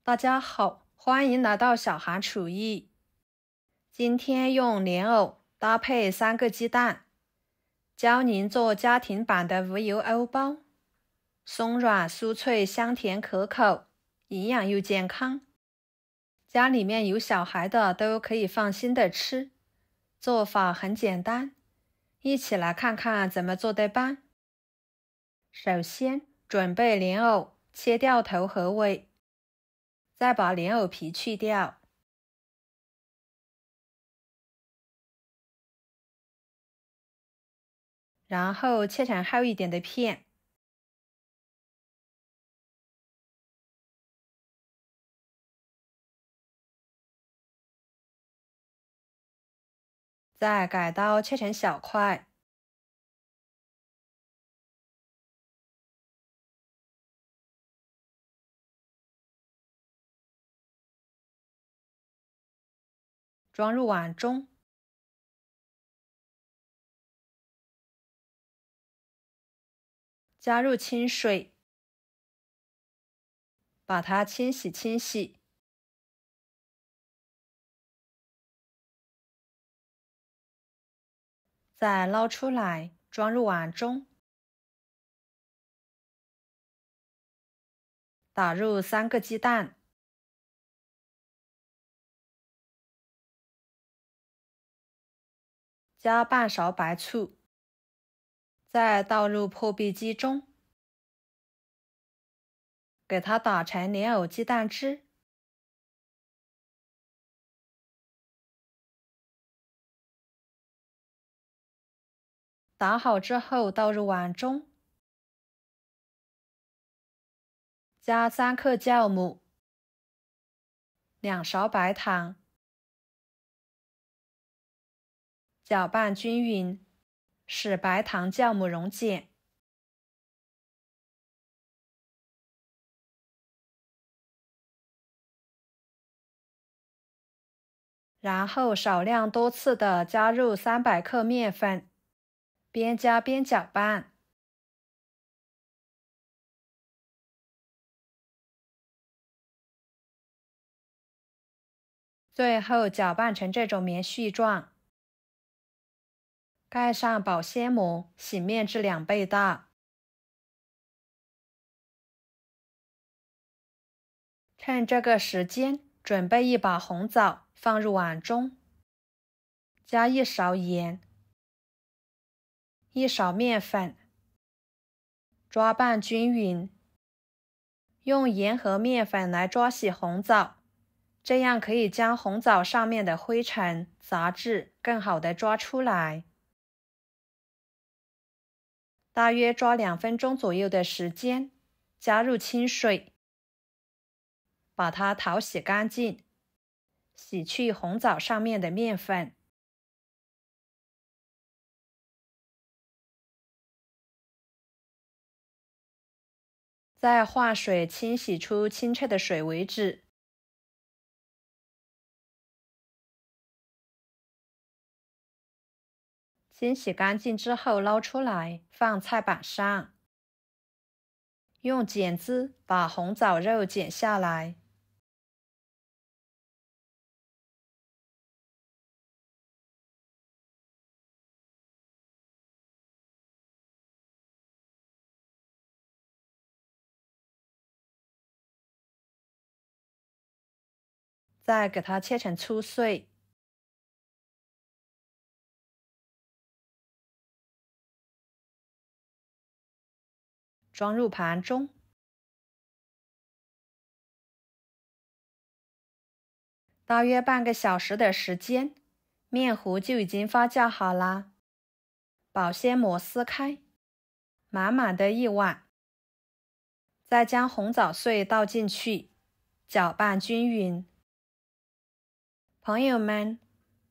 大家好，欢迎来到小韩厨艺。今天用莲藕搭配3个鸡蛋，教您做家庭版的无油欧包，松软酥脆，香甜可口，营养又健康。家里面有小孩的都可以放心的吃，做法很简单，一起来看看怎么做的吧。首先准备莲藕，切掉头和尾，再把莲藕皮去掉，然后切成厚一点的片，再改刀切成小块，装入碗中。加入清水，把它清洗，再捞出来，装入碗中，打入3个鸡蛋，加半勺白醋，再倒入破壁机中，给它打成莲藕鸡蛋汁。打好之后倒入碗中，加3克酵母，2勺白糖，搅拌均匀，使白糖酵母溶解。然后少量多次的加入300克面粉，边加边搅拌。最后搅拌成这种棉絮状，盖上保鲜膜，洗面至2倍大。趁这个时间，准备一把红枣放入碗中，加1勺盐，1勺面粉，抓拌均匀。用盐和面粉来抓洗红枣，这样可以将红枣上面的灰尘、杂质更好的抓出来。大约抓2分钟左右的时间，加入清水，把它淘洗干净，洗去红枣上面的面粉。再换水清洗出清澈的水为止。清洗干净之后捞出来，放菜板上，用剪子把红枣肉剪下来。再给它切成粗碎，装入盘中。大约半个小时的时间，面糊就已经发酵好了。保鲜膜撕开，满满的一碗。再将红枣碎倒进去，搅拌均匀。朋友们，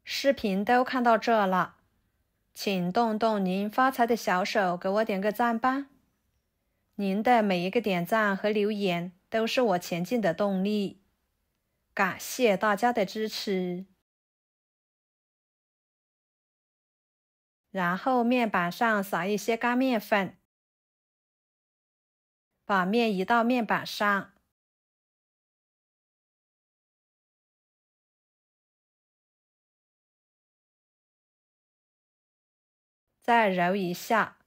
视频都看到这了，请动动您发财的小手，给我点个赞吧。您的每一个点赞和留言都是我前进的动力，感谢大家的支持。然后面板上撒一些干面粉，把面移到面板上，再揉一下，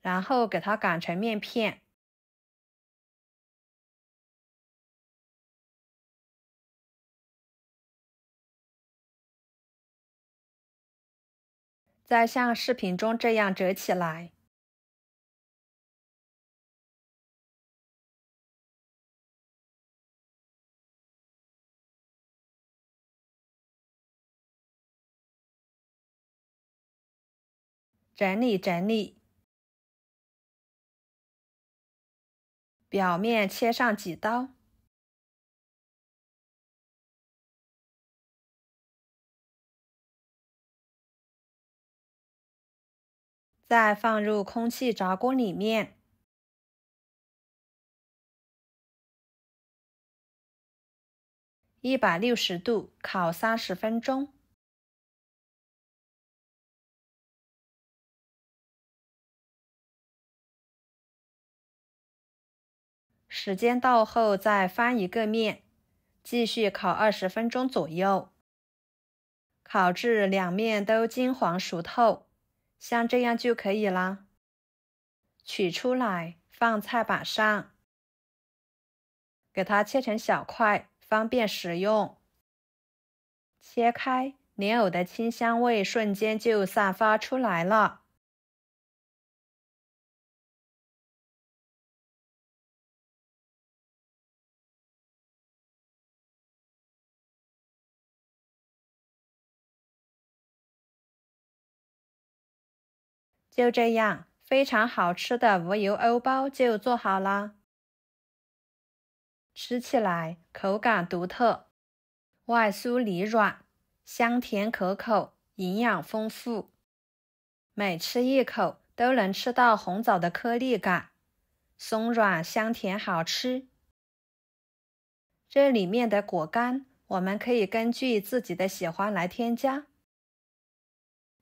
然后给它擀成面片。再像视频中这样折起来。整理整理，表面切上几刀，再放入空气炸锅里面。160度烤30分钟。时间到后再翻一个面，继续烤20分钟左右，烤至两面都金黄熟透，像这样就可以啦。取出来放菜板上，给它切成小块，方便食用。切开，莲藕的清香味瞬间就散发出来了。就这样，非常好吃的无油欧包就做好啦。吃起来口感独特，外酥里软，香甜可口，营养丰富。每吃一口都能吃到红枣的颗粒感，松软香甜好吃。这里面的果干，我们可以根据自己的喜欢来添加。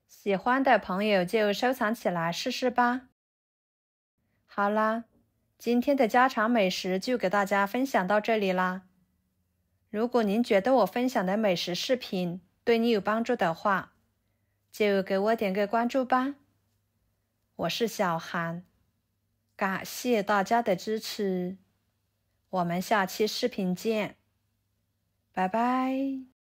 喜欢的朋友就收藏起来试试吧。好啦，今天的家常美食就给大家分享到这里啦。如果您觉得我分享的美食视频对你有帮助的话，就给我点个关注吧。我是小韩，感谢大家的支持，我们下期视频见，拜拜。